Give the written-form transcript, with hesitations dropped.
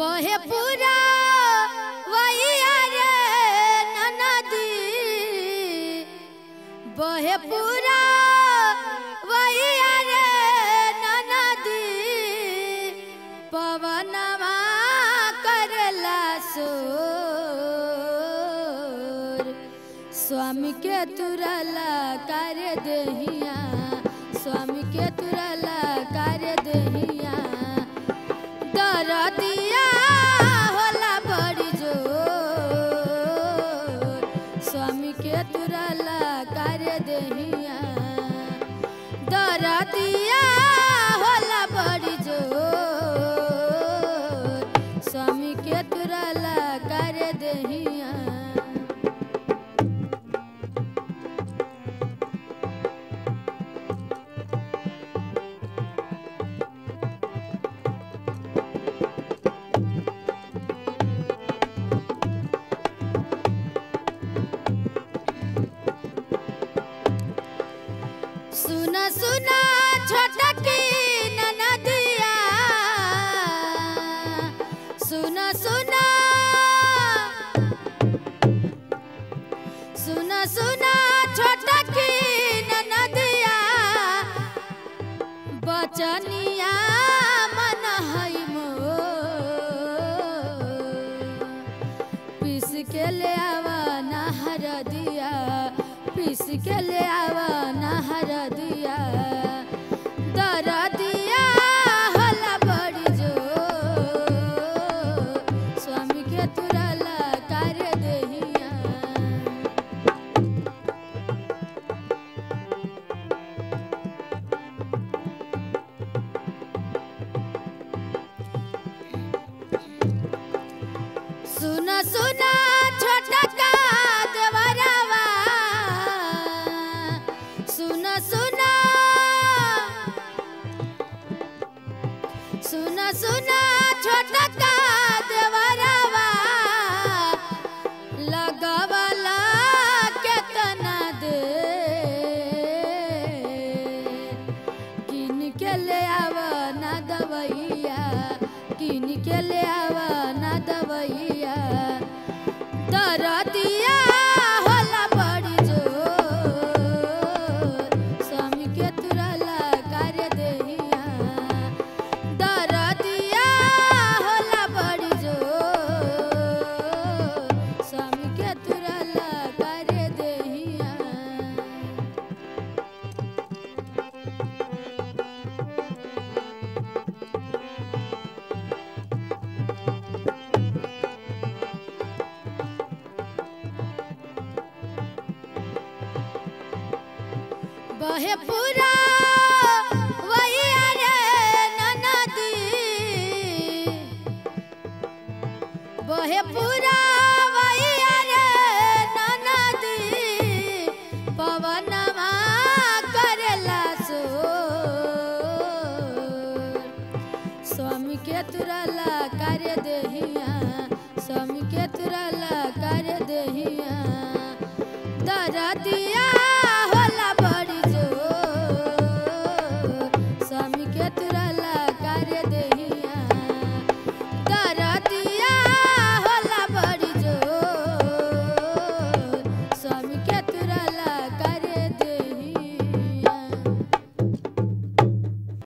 बहे पूरा वैया रे ननदी बहे पूरा वैया रे ननदी पवनवा करला सोर स्वामी के तुरला कार्य देहिया स्वामी के तुरला कार्य देहिया दरदिया होला बड़ी जोर स्वामी के तुरला कार्य देहिया दरदिया होला बड़ी जोर स्वामी के तुरला कार्य देहिया सुना सुना छोटकी ननदिया सुना सुना सुना सुना छोटकी ननदिया बचनिया मन हई मोर पीस के ले आवा नहर दिया पीस के ले आवा नहर दिया दरदिया होला बड़ी जोर स्वामी के तुरला कार्य देहिया सुना सुना छोटका देवरवा सुना सुना सुना सुना छोटका देवरवा लगवला केतना दे किन के ले आवा ना दवैया किन के ले आवा ना दवैया दरदिया होला बड़ी जोर स्वामी के तुरला कार्य देहिया दरदिया होला बड़ी जोर स्वामी के तुरला कार्य देहिया बहे पूरा वैया रे ननदी बहे पूरा वैया रे ननदी पवनवा करला सोर स्वामी के तुरला कार्य देहिया स्वामी के